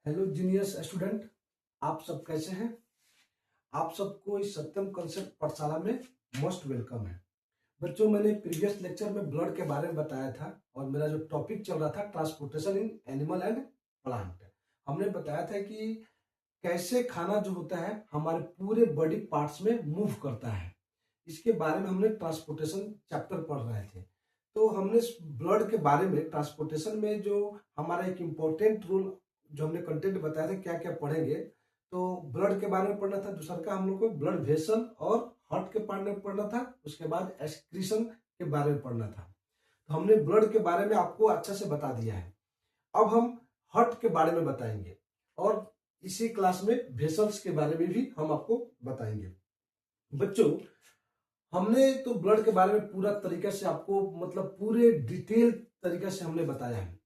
Hello genius student, आप सब कैसे हैं। आप सबको इस सत्यम कंसेप्ट पाठशाला में मोस्ट वेलकम है। बच्चों, मैंने प्रीवियस लेक्चर में ब्लड के बारे में बताया था और मेरा जो टॉपिक चल रहा था transportation in animal and plant. हमने बताया था कि कैसे खाना जो होता है हमारे पूरे बॉडी पार्ट्स में मूव करता है। इसके बारे में हमने ट्रांसपोर्टेशन चैप्टर पढ़ रहे थे। तो हमने ब्लड के बारे में ट्रांसपोर्टेशन में जो हमारा एक इम्पोर्टेंट रूल जो हमने कंटेंट बताया था क्या क्या पढ़ेंगे, तो ब्लड के बारे में पढ़ना था। दूसरा का हम लोग को ब्लड वेसल और हार्ट के बारे में पढ़ना था। उसके बाद एक्सक्रीशन के बारे में पढ़ना था। तो हमने ब्लड के बारे में आपको अच्छा से बता दिया है। अब हम हार्ट के बारे में बताएंगे और इसी क्लास में वेसल्स के बारे में भी हम आपको बताएंगे। बच्चों, हमने तो ब्लड के बारे में पूरा तरीके से आपको मतलब पूरे डिटेल तरीके से हमने बताया है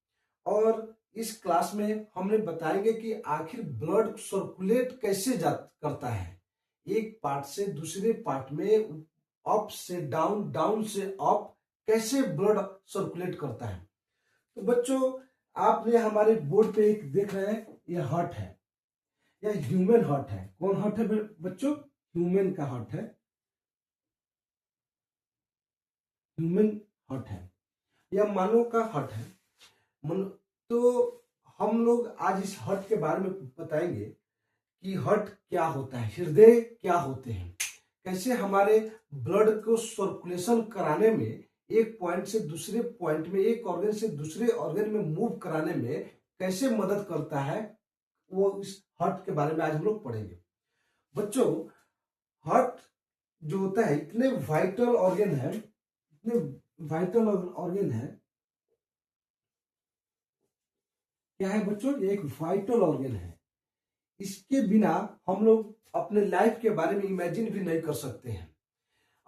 और इस क्लास में हमने बताएंगे कि आखिर ब्लड सर्कुलेट कैसे करता है एक पार्ट से दूसरे पार्ट में, अप से डाउन, डाउन से अप, कैसे ब्लड सर्कुलेट करता है। तो बच्चों, आपने हमारे बोर्ड पे एक देख रहे हैं, यह हार्ट है, यह ह्यूमन हार्ट है। कौन हार्ट है बच्चों? ह्यूमन का हार्ट है, ह्यूमन हार्ट है, यह मानव का हार्ट है। तो हम लोग आज इस हार्ट के बारे में बताएंगे कि हार्ट क्या होता है, हृदय क्या होते हैं, कैसे हमारे ब्लड को सर्कुलेशन कराने में, एक पॉइंट से दूसरे पॉइंट में, एक ऑर्गन से दूसरे ऑर्गन में मूव कराने में कैसे मदद करता है, वो इस हार्ट के बारे में आज हम लोग पढ़ेंगे। बच्चों, हार्ट जो होता है इतने वाइटल ऑर्गन है, इतने वाइटल ऑर्गन है। क्या है बच्चों? ये एक वाइटल ऑर्गन है। इसके बिना हम लोग अपने लाइफ के बारे में इमेजिन भी नहीं कर सकते हैं।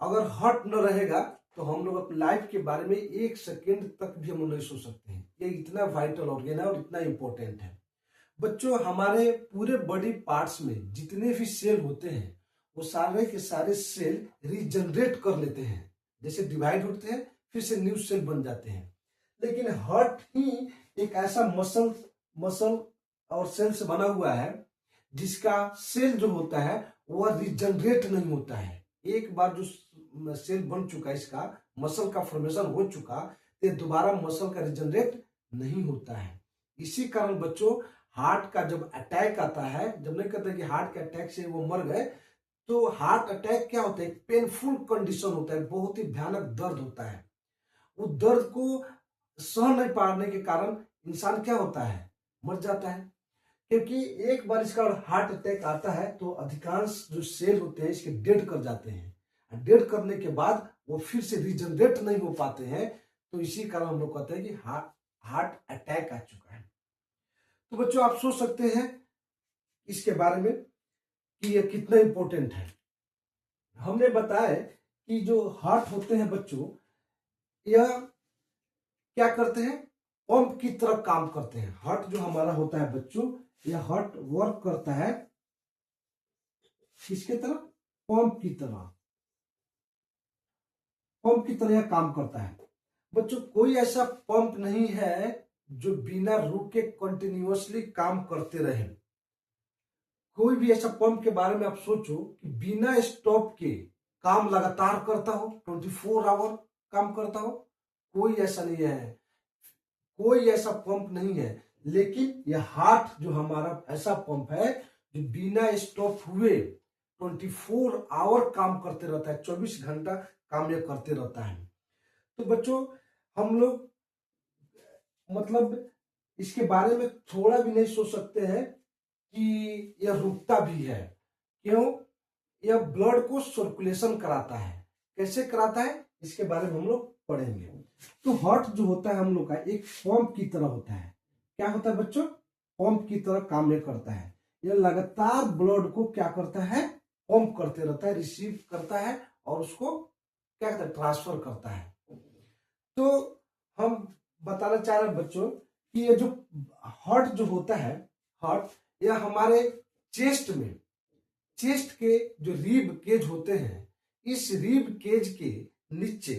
अगर हार्ट न रहेगा तो हम लोग अपने लाइफ के बारे में एक सेकेंड तक भी हम नहीं सोच सकते हैं। ये इतना वाइटल ऑर्गन है और इतना इंपॉर्टेंट है। बच्चों, हमारे पूरे बॉडी पार्ट्स में जितने भी सेल होते हैं वो सारे के सारे सेल रिजनरेट कर लेते हैं। जैसे डिवाइड होते हैं फिर से न्यू सेल बन जाते हैं। लेकिन हार्ट ही एक ऐसा मसल और सेल से बना हुआ है जिसका सेल जो होता है वह रिजनरेट नहीं होता है। एक बार जो सेल बन चुका है, इसका मसल का फॉर्मेशन हो चुका, तो दोबारा मसल का रिजनरेट नहीं होता है। इसी कारण बच्चों, हार्ट का जब अटैक आता है, जब नहीं कहते कि हार्ट के अटैक से वो मर गए, तो हार्ट अटैक क्या होता है? पेनफुल कंडीशन होता है, बहुत ही भयानक दर्द होता है। वो दर्द को सह नहीं पाने के कारण इंसान क्या होता है? मर जाता है। क्योंकि एक बार इसका हार्ट अटैक आता है तो अधिकांश जो सेल होते हैं इसके डेड कर जाते हैं। डेड करने के बाद वो फिर से रिजनरेट नहीं हो पाते हैं। तो इसी कारण हम लोग कहते हैं कि हार्ट अटैक आ चुका है। तो बच्चों, आप सोच सकते हैं इसके बारे में कि ये कितना इंपॉर्टेंट है। हमने बताया कि जो हार्ट होते हैं बच्चों, यह क्या करते हैं? पंप की तरह काम करते हैं। हार्ट जो हमारा होता है बच्चों, यह हार्ट वर्क करता है किसके तरह? पंप की तरह। पंप की तरह यह काम करता है। बच्चों, कोई ऐसा पंप नहीं है जो बिना रुके कंटिन्यूअसली काम करते रहे। कोई भी ऐसा पंप के बारे में आप सोचो कि बिना स्टॉप के काम लगातार करता हो, 24 आवर काम करता हो, कोई ऐसा नहीं है। कोई ऐसा पंप नहीं है। लेकिन यह हार्ट जो हमारा ऐसा पंप है जो बिना स्टॉप हुए 24 आवर काम करते रहता है, 24 घंटा काम यह करते रहता है। तो बच्चों, हम लोग मतलब इसके बारे में थोड़ा भी नहीं सोच सकते हैं कि यह रुकता भी है। क्यों? यह ब्लड को सर्कुलेशन कराता है। कैसे कराता है इसके बारे में हम लोग पढ़ेंगे। तो हार्ट जो होता है हम लोग का एक पंप की तरह होता है। क्या होता है बच्चों? पंप की तरह काम यह करता है। यह लगातार ब्लड को क्या करता है? पंप करते रहता है, रिसीव करता है और उसको क्या कहता है? ट्रांसफर करता है। तो हम बताना चाह रहे हैं बच्चों कि ये जो हार्ट जो होता है, हार्ट, यह हमारे चेस्ट में, चेस्ट के जो रिब केज होते हैं, इस रिब केज के नीचे,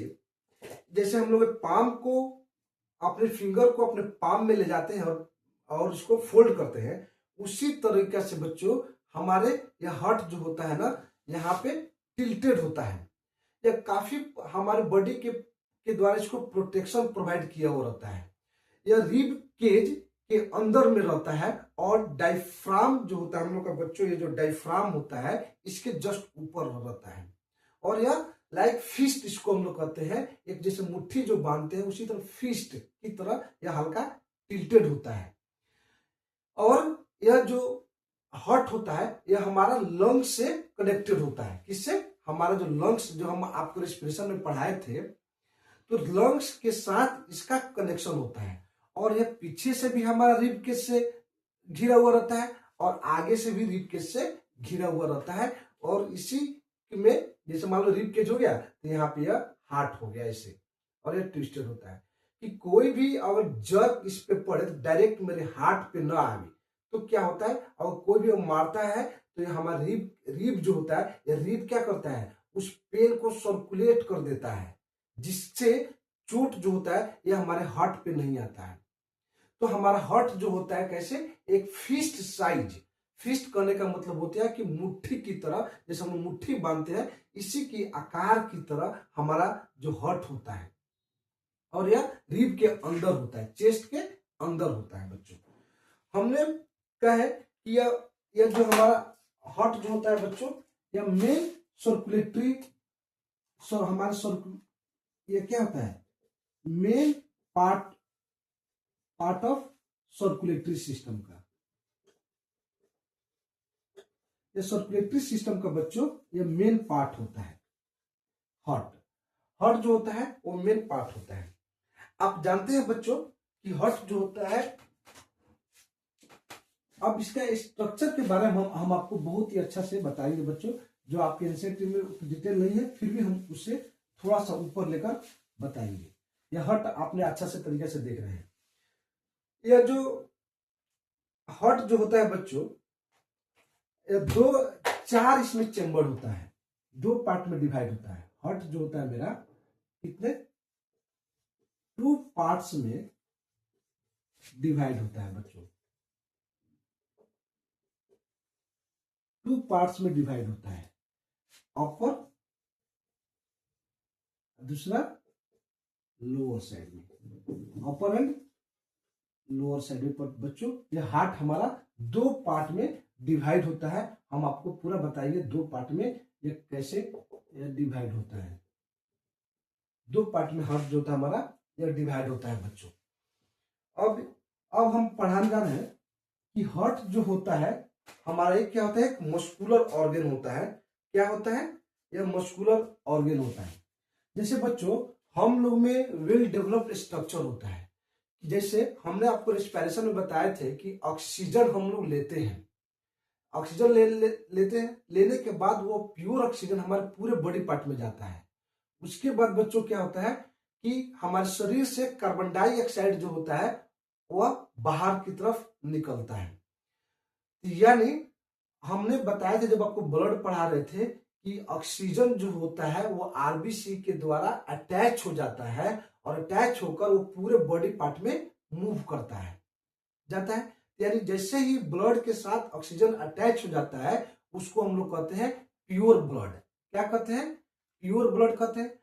जैसे हम लोग पाम को, अपने फिंगर को अपने पाम में ले जाते हैं और इसको फोल्ड करते हैं, उसी तरीके से बच्चों हमारे यह हार्ट जो होता है ना, यहाँ पे टिल्टेड होता है। यह काफी हमारे बॉडी के द्वारा इसको प्रोटेक्शन प्रोवाइड किया हुआ रहता है। यह रिब केज के अंदर में रहता है और डायफ्राम जो होता है हम लोग का बच्चों, ये जो डायफ्राम होता है इसके जस्ट ऊपर रहता है। और यह लाइक फिस्ट इसको हम लोग कहते हैं, एक जैसे मुट्ठी जो बांधते हैं उसी तरह फिस्ट की तरह यह हल्का टिल्टेड होता है। और यह जो हार्ट होता है यह हमारा लंग्स से कनेक्टेड होता है। किससे? हमारा जो लंग्स, जो हम आपको रेस्पिरेशन में पढ़ाए थे, तो लंग्स के साथ इसका कनेक्शन होता है। और यह पीछे से भी हमारा रिब केज से घिरा हुआ रहता है और आगे से भी रिब केज से घिरा हुआ रहता है। और इसी में जैसे मान लो रिब केज हो गया तो यहाँ पे यह हार्ट हो गया ऐसे, और यह ट्विस्टेड होता है कि कोई भी अगर जर्क इस पे पड़े तो डायरेक्ट मेरे हार्ट पे ना आवे, तो क्या होता है, अगर कोई भी मारता है तो ये हमारा रिब जो होता है, ये रिब क्या करता है, उस पेन को सर्कुलेट कर देता है, जिससे चोट जो होता है ये हमारे हार्ट पे नहीं आता है। तो हमारा हार्ट जो होता है कैसे, एक फिस्ट साइज, फिस्ट करने का मतलब होता है कि मुट्ठी की तरह, जैसे हम मुट्ठी बांधते हैं इसी की आकार की तरह हमारा जो हार्ट होता है। और यह रिब के अंदर होता है, चेस्ट के अंदर होता है बच्चों। हमने कहा है कि यह जो हमारा हार्ट जो होता है बच्चों, यह मेन सर्कुलेटरी, ये क्या होता है, main part of circulatory system का, ये सर्कुलेटरी सिस्टम का बच्चों ये मेन पार्ट होता है। हार्ट जो होता है वो मेन पार्ट होता है। आप जानते हैं बच्चों कि हार्ट जो होता है, अब इसका स्ट्रक्चर के बारे में हम आपको बहुत ही अच्छा से बताएंगे बच्चों, जो आपके एनसीईआरटी में डिटेल नहीं है, फिर भी हम उसे थोड़ा सा ऊपर लेकर बताएंगे। यह हार्ट आपने अच्छा से तरीके से देख रहे हैं। यह जो हार्ट जो होता है बच्चों, चार इसमें चेंबर होता है, दो पार्ट में डिवाइड होता है। हार्ट जो होता है मेरा कितने 2 पार्ट्स में डिवाइड होता है बच्चों, 2 पार्ट्स में डिवाइड होता है, अपर, दूसरा लोअर साइड में, अपर एंड लोअर साइड में। पर बच्चों यह हार्ट हमारा 2 पार्ट में डिवाइड होता है। हम आपको पूरा बताएंगे 2 पार्ट में ये कैसे डिवाइड होता है। 2 पार्ट में हार्ट जो होता है हमारा यह डिवाइड होता है बच्चों। अब हम पढ़ाने जा रहे हैं कि हार्ट जो होता है हमारा, एक क्या होता है, एक मस्कुलर ऑर्गन होता है। क्या होता है, यह मस्कुलर ऑर्गन होता है। जैसे बच्चों हम लोग में वेल डेवलप्ड स्ट्रक्चर होता है। जैसे हमने आपको रेस्पिरेशन में बताए थे कि ऑक्सीजन हम लोग लेते हैं, ऑक्सीजन लेते हैं, लेने के बाद वो प्योर ऑक्सीजन हमारे पूरे बॉडी पार्ट में जाता है। उसके बाद बच्चों क्या होता है कि हमारे शरीर से कार्बन डाइऑक्साइड जो होता है वह बाहर की तरफ निकलता है। यानी हमने बताया था जब आपको ब्लड पढ़ा रहे थे कि ऑक्सीजन जो होता है वो आरबीसी के द्वारा अटैच हो जाता है और अटैच होकर वो पूरे बॉडी पार्ट में मूव करता है, जाता है। यानी जैसे ही ब्लड के साथ ऑक्सीजन अटैच हो जाता है उसको हम लोग कहते हैं प्योर ब्लड। क्या कहते हैं, प्योर ब्लड कहते हैं।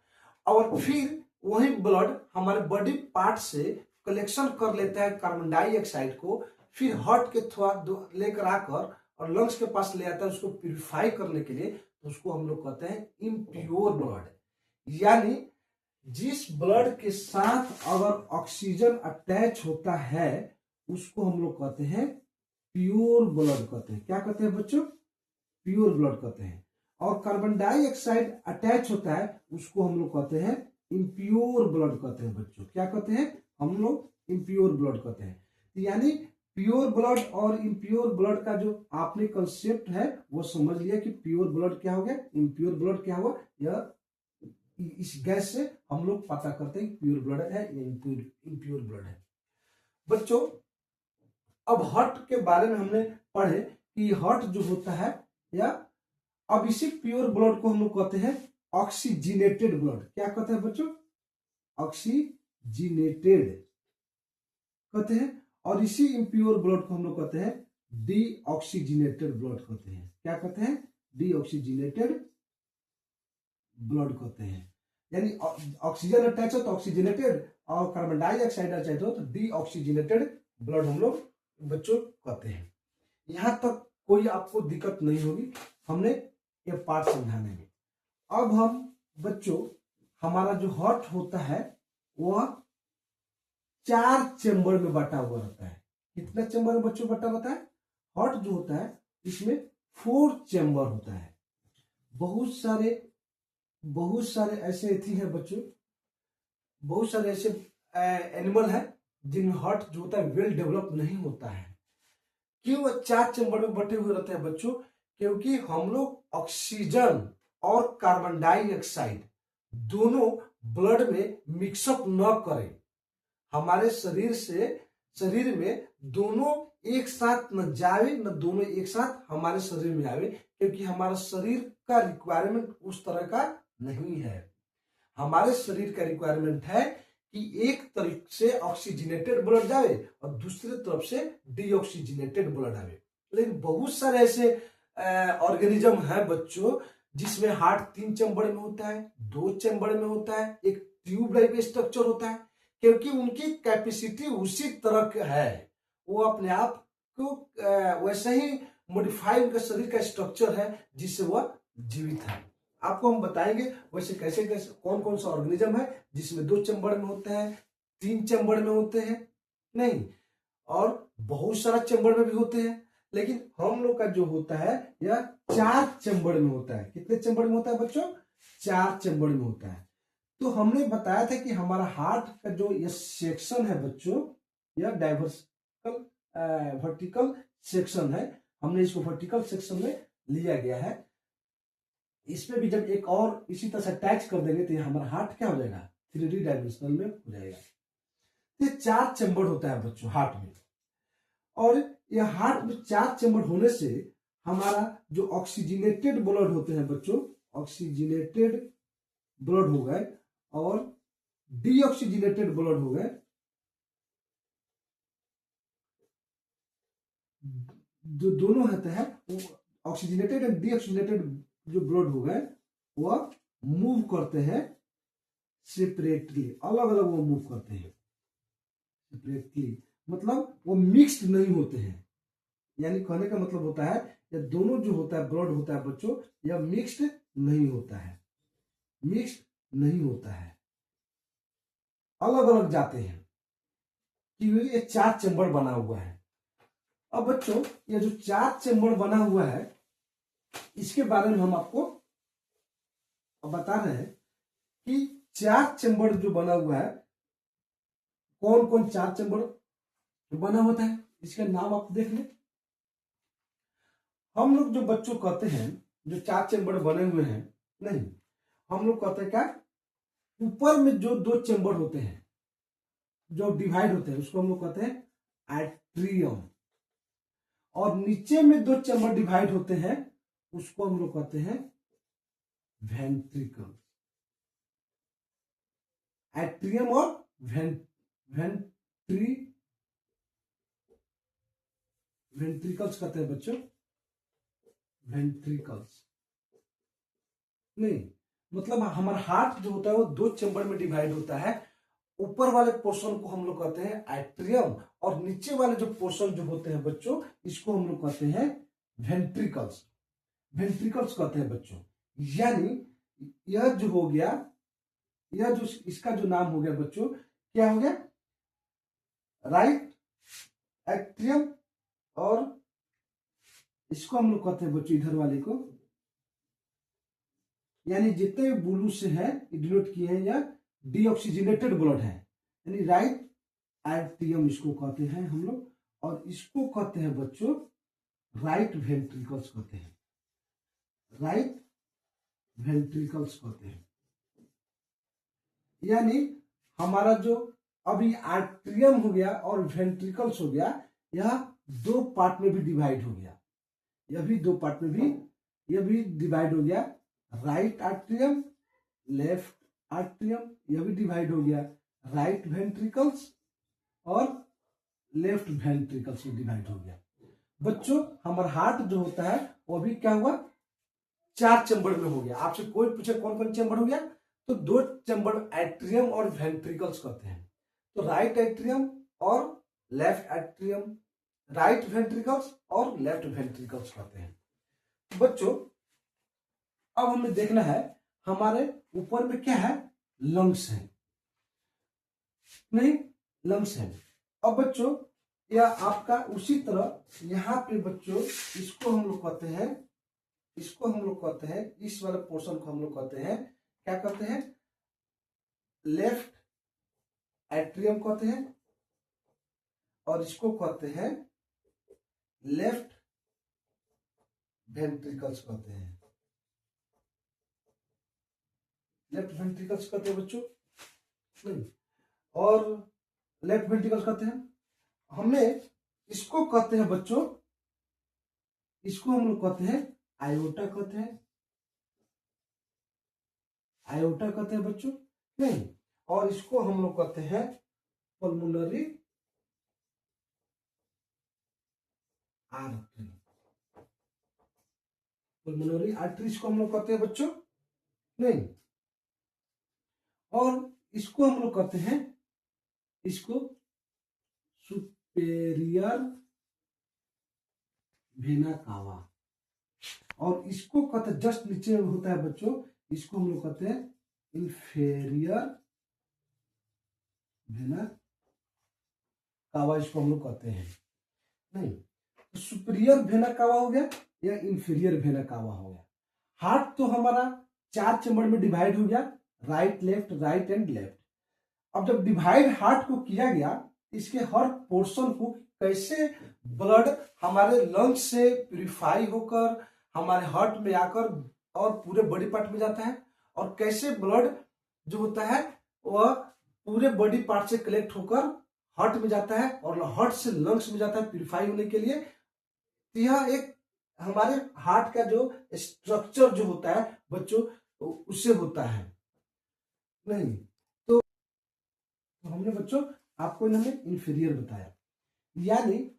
और फिर वही ब्लड हमारे बॉडी पार्ट से कलेक्शन कर लेता है कार्बन डाइऑक्साइड को, फिर हार्ट के थ्रू लेकर आकर और लंग्स के पास ले आता है उसको प्यूरिफाई करने के लिए, तो उसको हम लोग कहते हैं इम्प्योर ब्लड। यानी जिस ब्लड के साथ अगर ऑक्सीजन अटैच होता है उसको हम लोग कहते हैं प्योर ब्लड कहते हैं। क्या कहते हैं बच्चों, प्योर ब्लड कहते हैं। और कार्बन डाइऑक्साइड अटैच होता है उसको हम लोग कहते हैं इम्प्योर ब्लड कहते हैं बच्चों। क्या कहते हैं, हम लोग इम्प्योर ब्लड कहते हैं। यानी प्योर ब्लड और इम्प्योर ब्लड का जो आपने कंसेप्ट है वो समझ लिया कि प्योर ब्लड क्या हो गया, इम्प्योर ब्लड क्या हुआ। यह इस गैस से हम लोग पता करते हैं प्योर ब्लड है या इम्प्योर ब्लड है। बच्चों अब हार्ट के बारे में हमने पढ़े कि हार्ट जो होता है, या अब इसी प्योर ब्लड को हम लोग कहते हैं ऑक्सीजनेटेड ब्लड। क्या कहते हैं बच्चों, ऑक्सीजनेटेड कहते हैं। और इसी इम्प्योर ब्लड को हम लोग कहते हैं डीऑक्सीजनेटेड ब्लड कहते हैं। क्या कहते हैं? डीऑक्सीजनेटेड ब्लड कहते हैं। यानी ऑक्सीजन अटैच हो तो ऑक्सीजनेटेड, और कार्बन डाइऑक्साइड अटैच हो तो डीऑक्सीजनेटेड ब्लड हम लोग बच्चों कहते हैं। यहां तक कोई आपको दिक्कत नहीं होगी हमने ये पार्ट समझाने में। अब हम बच्चों, हमारा जो हार्ट होता है वह 4 चेंबर में बटा हुआ रहता है। कितना चेंबर में बच्चों बटा रहता है? हार्ट जो होता है इसमें 4 चेंबर होता है। बहुत सारे ऐसे थी है बच्चों, बहुत सारे ऐसे एनिमल है जिनमें हार्ट जो होता है वेल डेवलप नहीं होता है। क्यों वो 4 चेंबर में बटे हुए रहते हैं बच्चों? क्योंकि हम लोग ऑक्सीजन और कार्बन डाइऑक्साइड दोनों ब्लड में मिक्सअप न करें। हमारे शरीर में दोनों एक साथ न जावे, न दोनों एक साथ हमारे शरीर में आवे, क्योंकि हमारा शरीर का रिक्वायरमेंट उस तरह का नहीं है। हमारे शरीर का रिक्वायरमेंट है कि एक तरफ से ऑक्सीजनेटेड ब्लड जावे और दूसरी तरफ से डीऑक्सीजनेटेड ब्लड आवे। लेकिन बहुत सारे ऐसे ऑर्गेनिज्म है बच्चों जिसमें हार्ट 3 चैम्बर में होता है, 2 चैम्बर में होता है, एक ट्यूब लाइक स्ट्रक्चर होता है, क्योंकि उनकी कैपेसिटी उसी तरह की है। वो अपने आप को वैसे ही मॉडिफाई उनका शरीर का स्ट्रक्चर है जिससे वह जीवित है। आपको हम बताएंगे वैसे कैसे कैसे कौन कौन सा ऑर्गेनिज्म है जिसमें 2 चैम्बर में होते हैं, 3 चैम्बर में होते हैं, नहीं, और बहुत सारा चैम्बर में भी होते हैं। लेकिन हम लोग का जो होता है यह 4 चैम्बर में होता है। कितने चैम्बर में होता है बच्चों? 4 चैम्बर में होता है। तो हमने बताया था कि हमारा हार्ट का जो ये सेक्शन है बच्चों, यह डाइवर्सिकल वर्टिकल सेक्शन है। हमने इसको वर्टिकल सेक्शन में लिया गया है। इसमें भी जब एक और इसी तरह से अटैच कर देंगे तो हमारा हार्ट क्या हो जाएगा? 3D डायमेंशनल में हो जाएगा। ये 4 चैम्बर होता है बच्चों हार्ट में, और यह हार्ट में 4 चैम्बर होने से हमारा जो ऑक्सीजनेटेड ब्लड होते हैं बच्चों, ऑक्सीजनेटेड ब्लड हो गए और डीऑक्सीजनेटेड ब्लड हो गए, जो दोनों होते हैं ऑक्सीजनेटेड एंड डीऑक्सीजनेटेड जो ब्लड हो गए वह मूव करते हैं सेपरेटली, अलग अलग वो मूव करते हैं सेपरेटली, मतलब वो मिक्स्ड नहीं होते हैं। यानी कहने का मतलब होता है ये दोनों जो होता है ब्लड होता है बच्चों, यह मिक्स्ड नहीं होता है, मिक्स्ड नहीं होता है, अलग अलग जाते हैं। कि ये 4 चैम्बर बना हुआ है। अब बच्चों ये जो 4 चैम्बर बना हुआ है इसके बारे में हम आपको बता रहे हैं कि 4 चैम्बर जो बना हुआ है, कौन कौन 4 चैम्बर बना होता है, इसका नाम आप देख लें। हम लोग जो बच्चों कहते हैं जो 4 चैम्बर बने हुए हैं, नहीं, हम लोग कहते हैं क्या, ऊपर में जो 2 चैम्बर होते हैं जो डिवाइड होते हैं उसको हम लोग कहते हैं एट्रियम, और नीचे में 2 चैम्बर डिवाइड होते हैं उसको हम लोग कहते हैं वेंट्रिकल। एट्रियम और वेंट्रिकल्स कहते हैं बच्चों, वेंट्रिकल्स। नहीं, मतलब हमारा हार्ट जो होता है वो 2 चैम्बर में डिवाइड होता है। ऊपर वाले पोर्शन को हम लोग कहते हैं एट्रियम, और नीचे वाले जो पोर्शन जो होते हैं बच्चों इसको हम लोग कहते हैं वेंट्रिकल्स। वेंट्रिकल्स कहते हैं बच्चों। यानी यह जो हो गया, यह जो इसका जो नाम हो गया बच्चों, क्या हो गया, राइट एट्रियम, और इसको हम लोग कहते हैं बच्चों इधर वाले को, यानी जितने ब्लू से है डिनोट किए हैं या डीऑक्सीजनेटेड ब्लड है, यानी राइट एट्रियम इसको कहते हैं हम लोग, और इसको कहते हैं बच्चों राइट वेंट्रिकल्स कहते हैं, राइट वेंट्रिकल्स कहते हैं। यानी हमारा जो अभी एट्रियम हो गया और वेंट्रिकल्स हो गया, यह 2 पार्ट में भी डिवाइड हो गया, यह भी 2 पार्ट में भी यह भी डिवाइड हो गया, राइट एट्रियम लेफ्ट एट्रियम, यह भी डिवाइड हो गया, राइट वेंट्रिकल्स और लेफ्ट वेंट्रिकल्स में डिवाइड हो गया। बच्चों हमारा हार्ट जो होता है वो भी क्या हुआ, 4 चैम्बर में हो गया। आपसे कोई पूछे कौन कौन चैम्बर हो गया, तो 2 चैम्बर एट्रियम और वेंट्रिकल्स कहते हैं। तो राइट एट्रियम और लेफ्ट एट्रियम, राइट वेंट्रिकल्स और लेफ्ट वेंट्रिकल्स कहते हैं। बच्चों अब हमें देखना है हमारे ऊपर में क्या है, लंग्स है, नहीं लंग्स है। अब बच्चों यह आपका उसी तरह यहाँ पे बच्चों इसको हम लोग कहते हैं, इसको हम लोग कहते हैं, इस वाले पोर्शन को हम लोग कहते हैं, क्या कहते हैं, लेफ्ट एट्रियम कहते हैं, और इसको कहते हैं लेफ्ट वेंट्रिकल्स कहते हैं। लेफ्ट वेंट्रिकल्स कहते हैं बच्चों, नहीं, और लेफ्ट वेंट्रिकल्स कहते हैं। हमें इसको कहते हैं बच्चों, इसको हम लोग कहते हैं आयोटा कहते हैं, आयोटा कहते हैं बच्चों, नहीं, और इसको हम लोग कहते हैं पल्मोनरी आर्टरी, पल्मोनरी आर्टरी इसको हम लोग कहते हैं बच्चों, नहीं, और इसको हम लोग कहते हैं, इसको सुपेरियर वेना कावा, और इसको कहते हैं जस्ट नीचे होता है बच्चों, इसको हम लोग कहते हैं इंफेरियर वेना कावा, इसको हम लोग कहते हैं, नहीं, तो सुपीरियर वेना कावा हो गया या इंफीरियर वेना कावा हो गया। हार्ट तो हमारा 4 चैम्बर में डिवाइड हो गया, right left, right and left. अब जब डिवाइड हार्ट को किया गया, इसके हर पोर्शन को कैसे ब्लड हमारे लंग्स से प्यूरिफाई होकर हमारे हार्ट में आकर और पूरे बॉडी पार्ट में जाता है, और कैसे ब्लड जो होता है वह पूरे बॉडी पार्ट से कलेक्ट होकर हार्ट में जाता है और हार्ट से लंग्स में जाता है प्यूरिफाई होने के लिए। तो यह एक हमारे हार्ट का जो स्ट्रक्चर जो होता है बच्चों उससे होता है, नहीं, तो हमने बच्चों आपको इन्होंने इंफीरियर बताया, यानी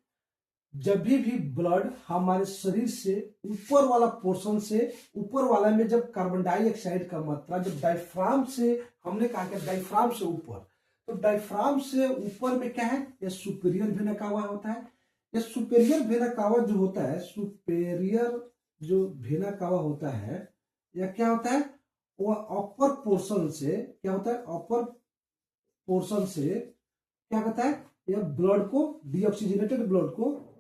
जब भी ब्लड हमारे शरीर से ऊपर वाला पोर्शन से, ऊपर वाला में जब कार्बन डाइऑक्साइड का मात्रा जब डायफ्राम से, हमने कहा कि डायफ्राम से ऊपर, तो डायफ्राम से ऊपर में क्या है, यह सुपीरियर वेना कावा होता है। यह सुपीरियर वेना कावा जो होता है, सुपीरियर जो वेना कावा होता है, यह क्या होता है, वह अपर पोर्शन से क्या होता है, अपर पोर्शन से क्या करता है, यह ब्लड को, डीऑक्सीजनेटेड ब्लड को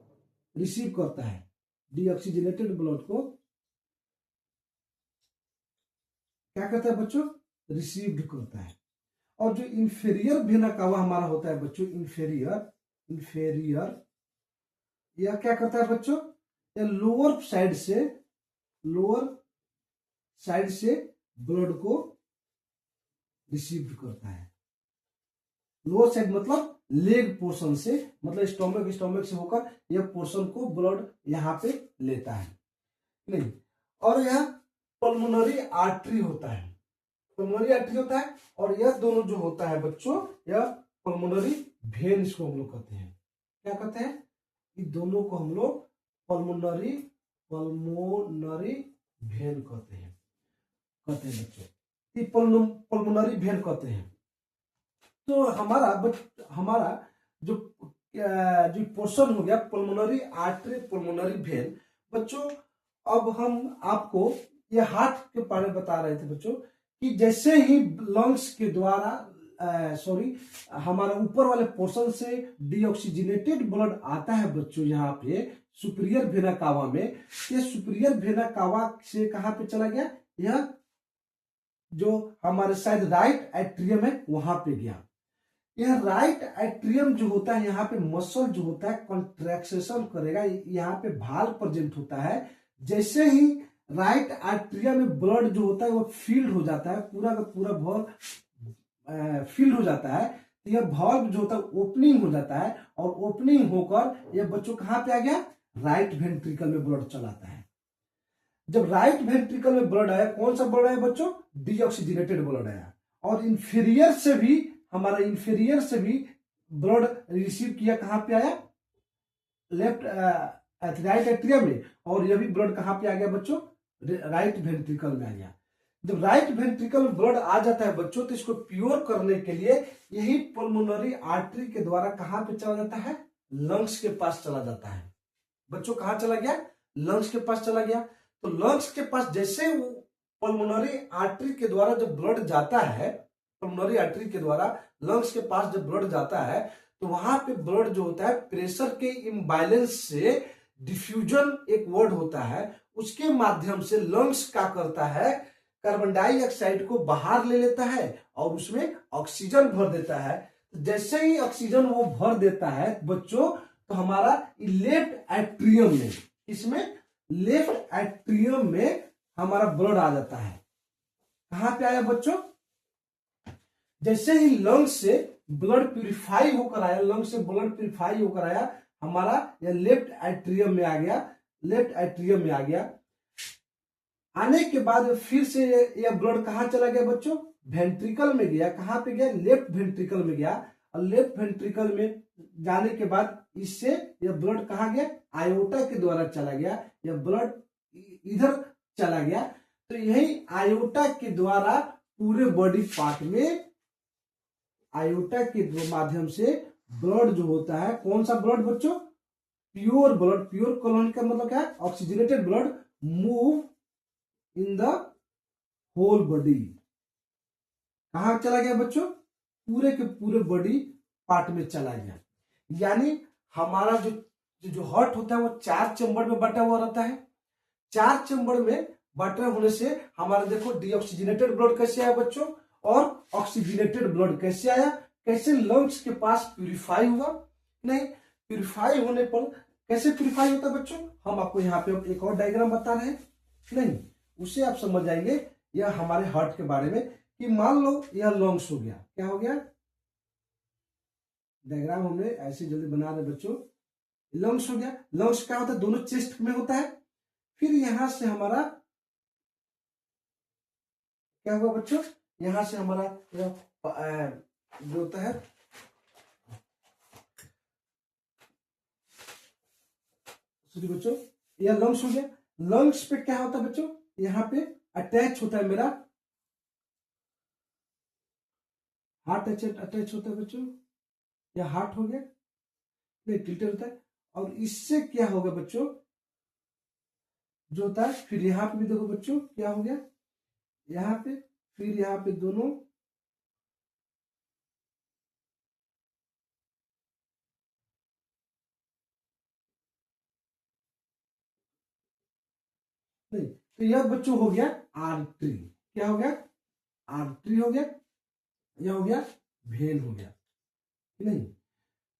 रिसीव करता है, डीऑक्सीजनेटेड ब्लड को क्या करता है बच्चों, रिसीव्ड करता है। और जो इंफीरियर वेना कावा हमारा होता है बच्चों, इंफीरियर यह क्या करता है बच्चों, यह लोअर साइड से ब्लड को रिसीव करता है। लोअर साइड मतलब लेग पोर्शन से, मतलब स्टोमक से होकर यह पोर्शन को ब्लड यहाँ पे लेता है, नहीं, और यह पल्मोनरी आर्टरी होता है, पल्मोनरी आर्टरी होता है, और यह दोनों जो होता है बच्चों, यह पल्मोनरी वेन इसको हम लोग कहते हैं, क्या कहते हैं, इन दोनों को हम लोग पल्मोनरी वेन कहते हैं बच्चों, ये पल्मोनरी वेन कहते हैं। तो हमारा जो पोर्शन हो गया पल्मोनरी आर्टरी, पल्मोनरी वेन बच्चों। अब हम आपको ये हार्ट के बारे में बता रहे थे बच्चों कि जैसे ही लंग्स के द्वारा हमारा ऊपर वाले पोर्शन से डीऑक्सीजनेटेड ब्लड आता है बच्चों, यहाँ पे सुपीरियर वेना कावा में, ये सुपीरियर वेना कावा से कहाँ पे चला गया, यह जो हमारे शायद राइट एट्रियम है वहां पे गया। यह राइट एट्रियम जो होता है, यहाँ पे मसल जो होता है कंट्रैक्शन करेगा, यहाँ पे भाल प्रेजेंट होता है। जैसे ही राइट एट्रियम में ब्लड जो होता है वो फील्ड हो जाता है, पूरा का पूरा भाल्व फील्ड हो जाता है, तो यह भाल्व जो होता है ओपनिंग हो जाता है, और ओपनिंग होकर यह बच्चों कहाँ पे आ गया, राइट वेंट्रिकल में ब्लड चलाता है। जब राइट वेंट्रिकल में ब्लड आया, कौन सा ब्लड आया बच्चों, डीऑक्सीजनेटेड ब्लड आया, और इंफीरियर से भी ब्लड रिसीव किया, कहां पे आया, लेफ्ट राइट एट्रियम में, और ये भी ब्लड कहाँ पे आ गया बच्चों, राइट वेंट्रिकल में आ गया। जब राइट वेंट्रिकल में ब्लड आ जाता है बच्चों, तो इसको प्योर करने के लिए यही पल्मोनरी आर्टरी के द्वारा कहाँ पे चला जाता है, लंग्स के पास चला जाता है। बच्चों कहाँ चला गया, लंग्स के पास चला गया। तो लंग्स के पास जैसे वो पल्मोनरी आर्टरी के द्वारा जब ब्लड जाता है, पल्मोनरी आर्टरी के द्वारा लंग्स के पास जब ब्लड जाता है, तो वहां पे ब्लड जो होता है प्रेशर के इम्बैलेंस से डिफ्यूजन एक वर्ड होता है, उसके माध्यम से लंग्स क्या करता है, कार्बन डाइऑक्साइड को बाहर ले लेता है और उसमें ऑक्सीजन भर देता है। तो जैसे ही ऑक्सीजन वो भर देता है बच्चों, तो हमारा लेफ्ट एट्रियम में, इसमें लेफ्ट एट्रियम में हमारा ब्लड आ जाता है। कहां पे आया बच्चों, जैसे ही लंग से ब्लड प्यूरिफाई होकर आया, लंग से ब्लड प्यूरिफाई होकर आया, हमारा यह लेफ्ट एट्रियम में आ गया, लेफ्ट एट्रियम में आ गया। आने के बाद फिर से यह ब्लड कहां चला गया बच्चों, वेंट्रिकल में गया। कहां पे गया, लेफ्ट वेंट्रिकल में गया, और लेफ्ट वेंट्रिकल में जाने के बाद इससे यह ब्लड कहां गया, आयोटा के द्वारा चला गया, यह ब्लड इधर चला गया। तो यही आयोटा के द्वारा पूरे बॉडी पार्ट में, आयोटा के माध्यम से ब्लड जो होता है, कौन सा ब्लड बच्चों, प्योर ब्लड, प्योर कोलोन का मतलब क्या है, oxygenated blood move in the whole body. कहां चला गया बच्चों, पूरे के पूरे बॉडी पार्ट में चला गया। यानी हमारा जो हार्ट होता है वो 4 चैम्बर में बटा हुआ रहता है। 4 चैम्बर में बटे होने से हमारा देखो डीऑक्सीजनेटेड ब्लड कैसे आया बच्चों, और ऑक्सीजनेटेड ब्लड कैसे आया, कैसे लंग्स के पास प्यूरिफाई हुआ। नहीं, प्यूरिफाई होने पर कैसे प्यूरिफाई होता है बच्चों, हम आपको यहाँ पे एक और डायग्राम बता रहे हैं, नहीं उसे आप समझ जाएंगे। यह हमारे हार्ट के बारे में, कि मान लो यह लंग्स हो गया, क्या हो गया, डायग्राम हमने ऐसे जल्दी बना रहे बच्चों, लंग्स हो गया। लंग्स क्या होता है, दोनों चेस्ट में होता है। फिर यहां से हमारा क्या हुआ बच्चों, यहां से हमारा जो होता है, सॉरी बच्चों, यह लंग्स हो गया। लंग्स पे क्या होता है बच्चों, यहां पे अटैच होता है मेरा हार्ट, अटैच होता है बच्चों, यह हार्ट हो गया, नहीं टिल्टर होता है। और इससे क्या होगा बच्चों, जो होता है, फिर यहां पे भी देखो बच्चों क्या हो गया, यहां पे, फिर यहां पे दोनों नहीं, तो यह बच्चों हो गया आर्टरी। क्या हो गया, आर्टरी हो गया, यह हो गया वेन हो गया, नहीं।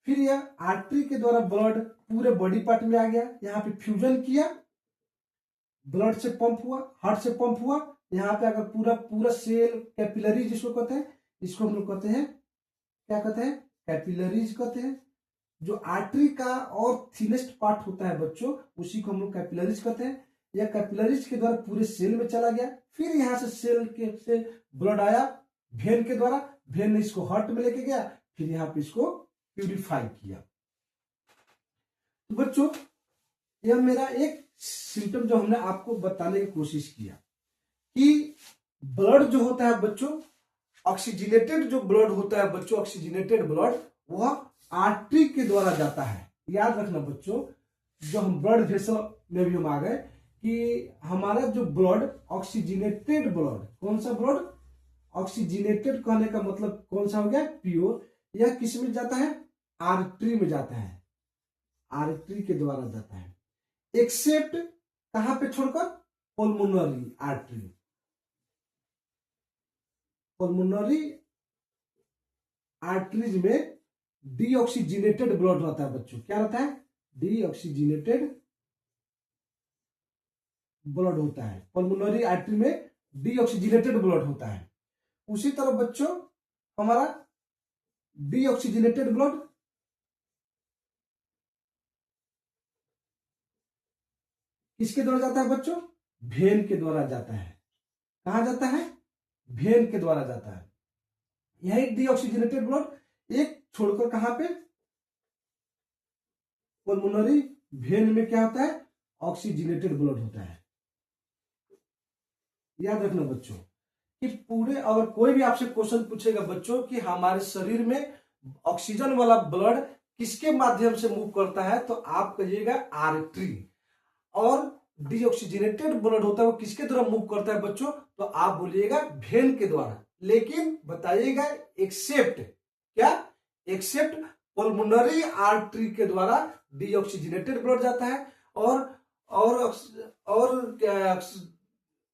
फिर यह आर्टरी के द्वारा ब्लड पूरे बॉडी पार्ट में आ गया, यहाँ पे फ्यूजन किया, ब्लड से पंप हुआ, हार्ट से पंप हुआ। यहाँ पे अगर पूरा पूरा सेल, कैपिलरीज जिसको कहते हैं, इसको हम लोग कहते हैं, क्या कहते हैं, कैपिलरीज कहते हैं। जो आर्टरी का और थिनेस्ट पार्ट होता है बच्चों, उसी को हम लोग कैपिलरीज कहते हैं। यह कैपिलरीज के द्वारा पूरे सेल में चला गया। फिर यहां से सेल के से ब्लड आया वेन के द्वारा, वेन ने इसको हार्ट में लेके गया, फिर यहाँ पे इसको प्यूरिफाई किया। तो बच्चों यह मेरा एक सिम्टम जो हमने आपको बताने की कोशिश किया, कि ब्लड जो होता है बच्चों, ऑक्सीजनेटेड जो ब्लड होता है बच्चों, ऑक्सीजनेटेड ब्लड वह आर्टरी के द्वारा जाता है। याद रखना बच्चों, जो हम ब्लड वेसल में भी हम आ गए, कि हमारा जो ब्लड ऑक्सीजनेटेड ब्लड, कौन सा ब्लड, ऑक्सीजनेटेड कहने का मतलब कौन सा हो गया, प्योर। यह किस में जाता है, आर्टरी में जाता है, आर्टरी के द्वारा जाता है, एक्सेप्ट कहां पे छोड़कर, पल्मोनरी आर्टरी। पल्मोनरी आर्टरीज में डीऑक्सीजनेटेड ब्लड रहता है बच्चों, क्या रहता है, डीऑक्सीजनेटेड ब्लड होता है। पल्मोनरी आर्टरी में डीऑक्सीजनेटेड ब्लड होता है। उसी तरह बच्चों हमारा डीऑक्सीजनेटेड ब्लड किसके द्वारा जाता है बच्चों, वेन के द्वारा जाता है। कहां जाता है, वेन के द्वारा जाता है। यही डीऑक्सीजनेटेड ब्लड एक छोड़कर कहां पे, पल्मोनरी वेन में क्या होता है, ऑक्सीजनेटेड ब्लड होता है। याद रखना बच्चों कि पूरे, अगर कोई भी आपसे क्वेश्चन पूछेगा बच्चों कि हमारे शरीर में ऑक्सीजन वाला ब्लड किसके माध्यम से मूव करता है, तो आप कहिएगा आर्टरी। और डीऑक्सीजनेटेड ब्लड होता है वो किसके द्वारा मूव करता है बच्चों, तो आप बोलिएगा वेन के द्वारा। लेकिन बताइएगा एक्सेप्ट क्या, एक्सेप्ट पल्मोनरी आर्टरी के द्वारा डीऑक्सीजनेटेड ब्लड जाता है, और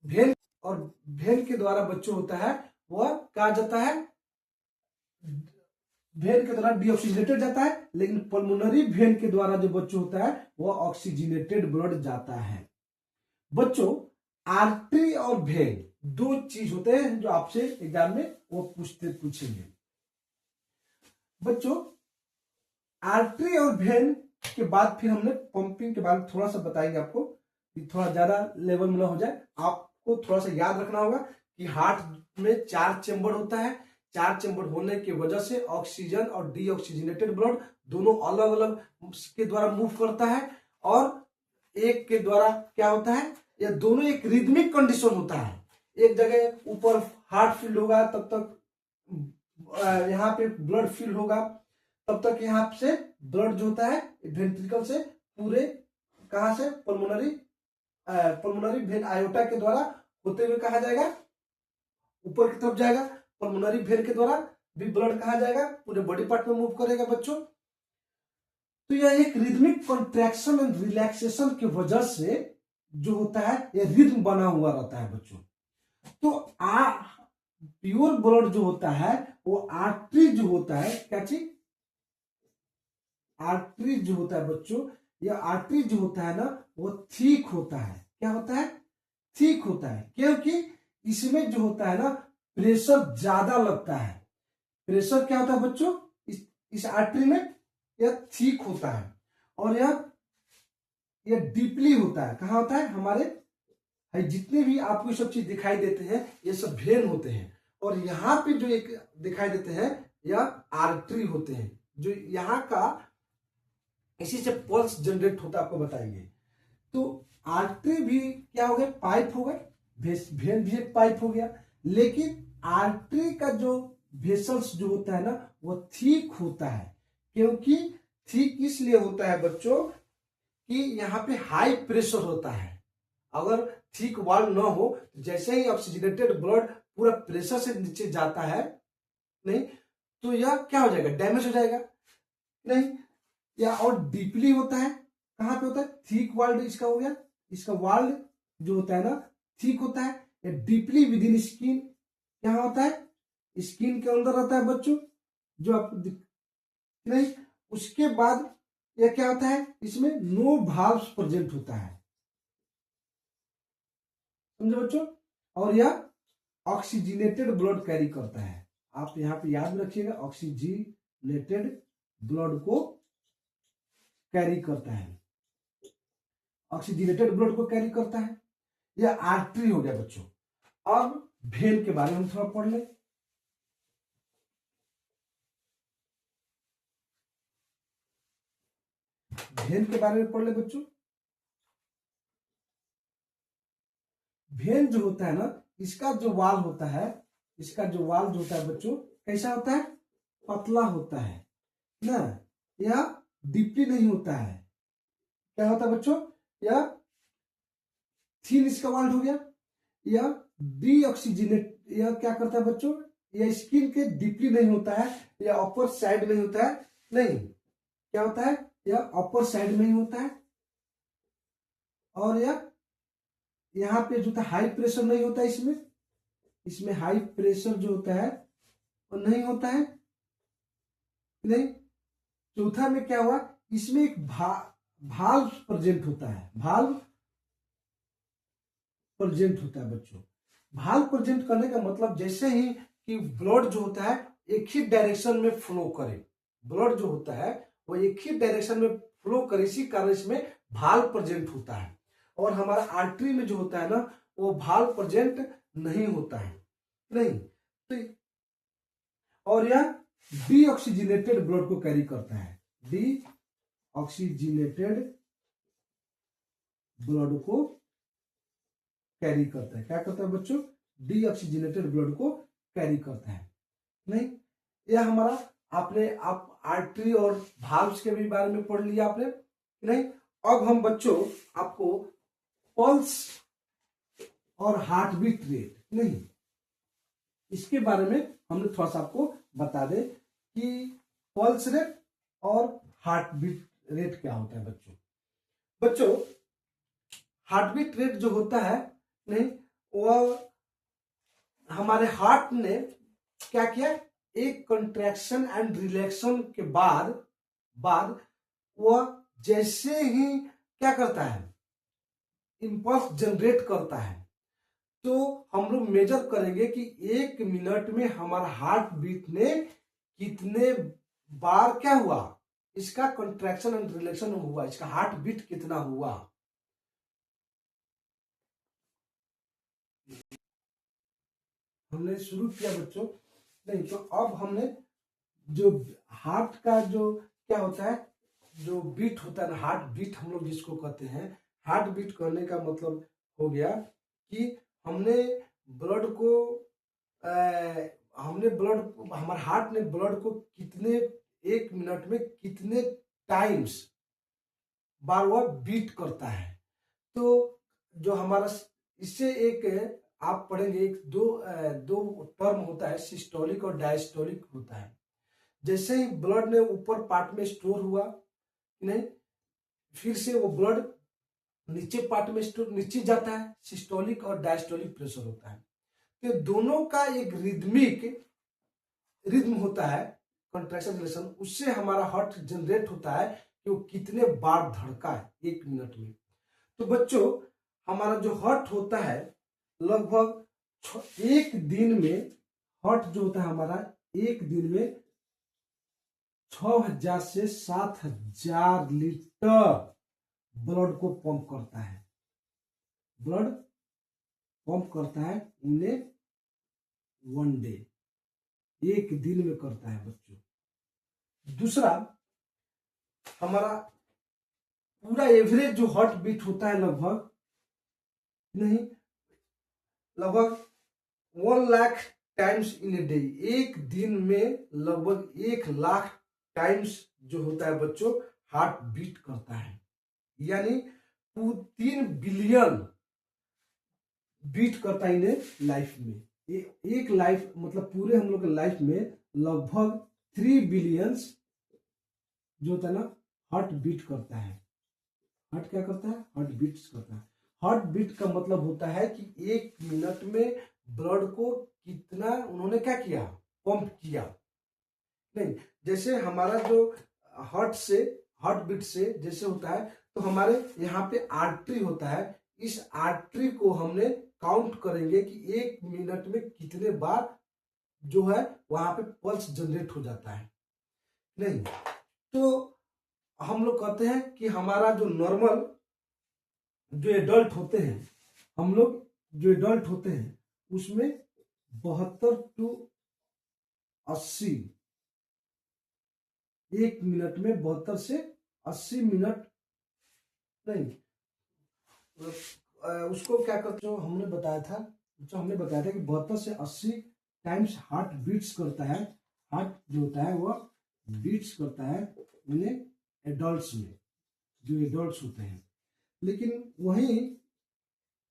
वेन, और वेन के द्वारा बच्चों होता है वह कहा जाता है, वेन के द्वारा डीऑक्सीजनेटेड जाता है, लेकिन पल्मोनरी वेन के द्वारा जो बच्चों होता है वह ऑक्सीजनेटेड ब्लड जाता है। बच्चों आर्टरी और वेन दो चीज होते हैं जो आपसे एग्जाम में वो पूछेंगे। बच्चों आर्टरी और वेन के बाद फिर हमने पंपिंग के बारे में थोड़ा सा बताएंगे आपको, थोड़ा ज्यादा लेवल में ना हो जाए। आपको थोड़ा सा याद रखना होगा कि हार्ट में 4 चेंबर होता है। 4 चेंबर होने की वजह से ऑक्सीजन और डीऑक्सीजनेटेड ब्लड दोनों अलग अलग के द्वारा मूव करता है, और एक के द्वारा क्या होता है, ये दोनों एक रिदमिक कंडीशन होता है। एक जगह ऊपर हार्ट फील्ड होगा तब तक यहाँ पे ब्लड फील्ड होगा, तब तक यहाँ से ब्लड जो होता है वेंट्रिकल से पूरे कहां से पल्मोनरी वेन आयोटा के द्वारा होते हुए कहा जाएगा ऊपर की तरफ जाएगा। पल्मोनरी वेन के द्वारा भी ब्लड कहा जाएगा पूरे बॉडी पार्ट में मूव करेगा बच्चों। तो यह एक रिदमिक कॉन्ट्रैक्शन एंड रिलैक्सेशन की वजह से जो होता है ये रिदम बना हुआ रहता है बच्चों। तो प्योर ब्लड जो होता है वो आर्टरी जो होता है, क्या चीज, आर्टरी जो होता है बच्चों, यह आर्टरी जो होता है ना वो थिक होता है। क्या होता है, थिक होता है, क्योंकि इसमें जो होता है ना प्रेशर ज्यादा लगता है। प्रेशर क्या होता है बच्चों, इस आर्टरी में यह थिक होता है, और यह डीपली होता है। कहाँ होता है, हमारे जितने भी आपको सब चीज दिखाई देते हैं ये सब वेन होते हैं, और यहाँ पे जो एक दिखाई देते हैं यह आर्टरी होते हैं, जो यहाँ का इसी से पल्स जनरेट होता है, आपको बताएंगे। तो आर्टरी भी क्या हो गया, पाइप हो गए, वेन भी एक पाइप हो गया, लेकिन आर्टरी का जो वेसल्स जो होता है ना वो थिक होता है। क्योंकि थिक इसलिए होता है बच्चों कि यहाँ पे हाई प्रेशर होता है। अगर थिक वॉल ना हो, जैसे ही ऑक्सीजनेटेड ब्लड पूरा प्रेशर से नीचे जाता है नहीं, तो यह क्या हो जाएगा, डैमेज हो जाएगा नहीं। या और डीपली होता है, कहां पे होता है, थिक वॉल्ड इसका हो गया, इसका वॉल्ड जो होता है ना थिक होता है। या डीपली विद इन स्किन, क्या होता है, स्किन के अंदर रहता है बच्चों, जो आप नहीं। उसके बाद यह क्या होता है, इसमें नो वाल्व्स प्रेजेंट होता है, समझे बच्चों। और यह ऑक्सीजनेटेड ब्लड कैरी करता है। आप यहां पे याद रखिएगा, ऑक्सीजनेटेड ब्लड को कैरी करता है, ऑक्सीजनेटेड ब्लड को कैरी करता है। यह आर्टरी हो गया बच्चों। अब वेन के बारे में थोड़ा पढ़ ले। वेन के बारे में पढ़ ले बच्चों। वेन जो होता है ना, इसका जो वाल होता है, इसका जो वाल जो होता है बच्चों कैसा होता है, पतला होता है ना, यह डीपली नहीं होता है। क्या होता है बच्चों, यह थीन इसका वाल हो गया। यह डीऑक्सीजनेट, यह क्या करता है बच्चों, यह स्किन के डीपली नहीं होता है, यह अपर साइड में होता है नहीं। क्या होता है, यह अपर साइड में ही होता है, और यह यहाँ पे जो था हाई प्रेशर नहीं होता है, इसमें हाई प्रेशर जो होता है वो नहीं होता है नहीं। चौथा में क्या हुआ, इसमें एक भाल्व प्रेजेंट होता है, भाल्व प्रेजेंट होता है बच्चों। भाल्व प्रेजेंट करने का मतलब जैसे ही कि ब्लड जो होता है एक ही डायरेक्शन में फ्लो करे, ब्लड जो होता है वो एक ही डायरेक्शन में फ्लो करे, इसी कारण इसमें भाल्व प्रेजेंट होता है। और हमारा आर्टरी में जो होता है ना वो भाल्व प्रेजेंट नहीं होता है नहीं। तो और यह डीऑक्सीजनेटेड ब्लड को कैरी करता है, डीऑक्सीजनेटेड ब्लड को कैरी करता है। क्या करता है बच्चों? डीऑक्सीजनेटेड ब्लड को कैरी करता है। नहीं, यह हमारा आपने आप आर्टरी और भाल्व्स के भी बारे में पढ़ लिया आपने, नहीं? अब हम बच्चों आपको पल्स और हार्ट बीट रेट, नहीं, इसके बारे में हमने थोड़ा सा आपको बता दें कि पल्स रेट और हार्ट बीट रेट क्या होता है बच्चों। बच्चों हार्ट बीट रेट जो होता है, नहीं, वह हमारे हार्ट ने क्या किया, एक कंट्रैक्शन एंड रिलैक्शन के बाद वह जैसे ही क्या करता है, इंपल्स जनरेट करता है, तो हम लोग मेजर करेंगे कि 1 मिनट में हमारा हार्ट बीट ने कितने बार क्या हुआ, इसका कंट्रैक्शन एंड रिलैक्शन हुआ, इसका हार्ट बीट कितना हुआ। हमने शुरू किया बच्चों, नहीं तो अब हमने जो हार्ट का जो क्या होता है, जो बीट होता है ना, हार्ट बीट हम लोग जिसको कहते हैं, हार्ट बीट करने का मतलब हो गया कि हमने ब्लड को हमारे हार्ट ने ब्लड को कितने 1 मिनट में कितने टाइम्स बार वह बीट करता है। तो जो हमारा इससे एक आप पढ़ेंगे, एक दो टर्म होता है, सिस्टोलिक और डायस्टोलिक होता है। जैसे ही ब्लड ने ऊपर पार्ट में स्टोर हुआ, नहीं, फिर से वो ब्लड नीचे पार्ट में स्टोर नीचे जाता है, सिस्टोलिक और डायस्टोलिक प्रेशर होता है। तो दोनों का एक रिद्म होता है, कंट्रैक्शन रिलेशन, उससे हमारा हार्ट जनरेट होता है कि वो कितने बार धड़का है 1 मिनट में। तो बच्चों हमारा जो हार्ट होता है, लगभग एक दिन में हार्ट जो होता है हमारा, एक दिन में 6000 से 7000 लीटर ब्लड को पंप करता है, ब्लड पंप करता है इन ए 1 डे, एक दिन में करता है बच्चों। दूसरा, हमारा पूरा एवरेज जो हार्ट बीट होता है लगभग 1 lakh times in a day, एक दिन में लगभग 1 लाख टाइम्स जो होता है बच्चों हार्ट बीट करता है, यानी 3 बिलियन बीट करता है इन्हें लाइफ में। एक लाइफ मतलब पूरे हम लोग के लाइफ में लगभग 3 बिलियंस जो होता है ना हार्ट बीट करता है। हार्ट क्या करता है? हार्ट बीट्स करता है। हार्ट बीट का मतलब होता है कि 1 मिनट में ब्लड को कितना उन्होंने क्या किया, पंप किया। नहीं, जैसे हमारा जो हार्ट बीट से जैसे होता है, तो हमारे यहाँ पे आर्टरी होता है, इस आर्टरी को हमने काउंट करेंगे कि 1 मिनट में कितने बार जो है वहां पे पल्स जनरेट हो जाता है। नहीं, तो हम लोग कहते हैं कि हमारा जो नॉर्मल जो एडल्ट होते हैं, हम लोग जो एडल्ट होते हैं उसमें 72 to 80, 1 मिनट में 72 से 80 मिनट, नहीं, उसको क्या करते, जो हमने बताया था कि 72 से 80 टाइम्स हार्ट बीट्स करता है, हार्ट जो होता है वह बीट्स करता है इन्हें एडल्ट्स में, जो एडल्ट्स होते हैं। लेकिन वहीं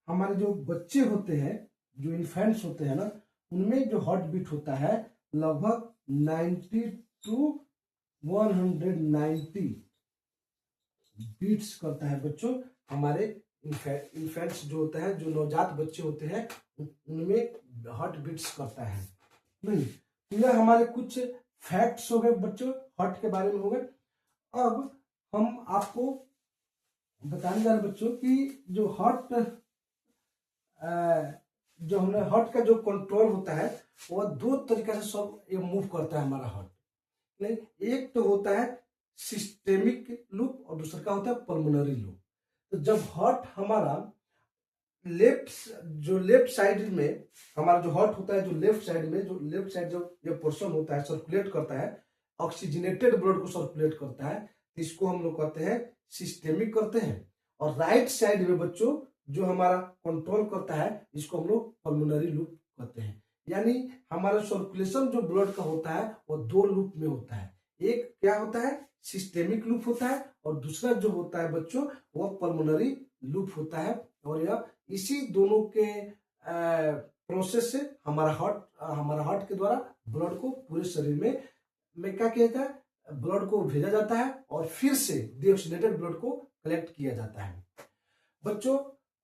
हमारे जो बच्चे होते हैं, जो इन्फेंट्स होते हैं ना, उनमें जो हार्ट बीट होता है लगभग 90 to 190 बीट्स करता है बच्चों। हमारे इन्फेंट्स जो होता है, जो नवजात बच्चे होते हैं, उनमें हार्ट बीट्स करता है। नहीं, तो यह हमारे कुछ फैक्ट्स हो गए बच्चों, हार्ट के बारे में हो गए। अब हम आपको बताने जा रहे बच्चों कि जो हार्ट जो हमने हार्ट का जो कंट्रोल होता है वह 2 तरीके से सब ये मूव करता है हमारा हार्ट। नहीं, एक तो होता है सिस्टेमिक लूप और दूसरा का होता है पल्मोनरी लूप। तो जब हार्ट हमारा लेफ्ट साइड में, हमारा जो हार्ट होता है जो लेफ्ट साइड जो ये पोर्शन होता है सर्कुलेट करता है, ऑक्सीजनेटेड ब्लड को सर्कुलेट करता है, तो इसको हम लोग कहते हैं सिस्टेमिक करते हैं। और राइट साइड में बच्चों जो हमारा कंट्रोल करता है इसको हम लोग पल्मोनरी लूप कहते हैं। यानी हमारा सर्कुलेशन जो ब्लड का होता है वो दो लूप में होता है। एक क्या होता है, सिस्टेमिक लूप होता है, और दूसरा जो होता है बच्चों वो पल्मोनरी लूप होता है। और यह इसी दोनों के प्रोसेस से हमारा हार्ट के द्वारा ब्लड को पूरे शरीर में क्या कहता है, ब्लड को भेजा जाता है और फिर से डीऑक्सीनेटेड ब्लड को कलेक्ट किया जाता है। बच्चों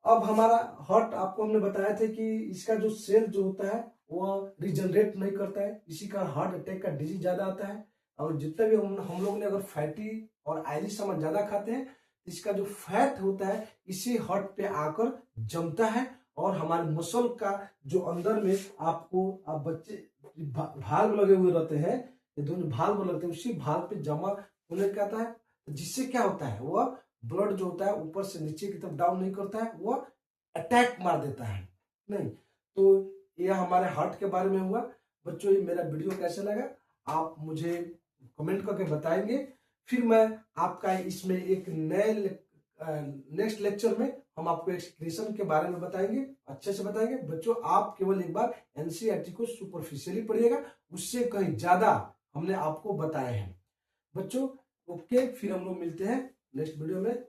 अब हमारा हार्ट आपको हमने बताया था कि इसका जो सेल जो होता है वो रिजनरेट नहीं करता है, इसी का हार्ट अटैक का डिजीज ज्यादा आता है। और जितना भी हम लोग ने अगर फैटी और ऑयली सामान ज्यादा खाते हैं तो इसका जो फैट होता है इसी हार्ट पे आकर जमता है और हमारे मसल का जो अंदर में आपको आप बच्चे भाग लगे हुए रहते हैं, ये दोनों भाग लगते हैं, उसी भाग पे जमा होने का आता है, जिससे क्या होता है वह ब्लड जो होता है ऊपर से नीचे की तरफ डाउन नहीं करता है, वह अटैक मार देता है नहीं। तो यह हमारे हार्ट के बारे में हुआ। बच्चों ये मेरा वीडियो कैसा लगा आप मुझे कमेंट करके बताएंगे, फिर मैं आपका इसमें एक नए नेक्स्ट लेक्चर में हम आपको एक्सक्रीशन के बारे में बताएंगे, अच्छे से बताएंगे। बच्चों आप केवल एक बार एनसीईआरटी को सुपरफिशियली पढ़िएगा, उससे कहीं ज्यादा हमने आपको बताए हैं। बच्चों ओके, फिर हम लोग मिलते हैं नेक्स्ट वीडियो में।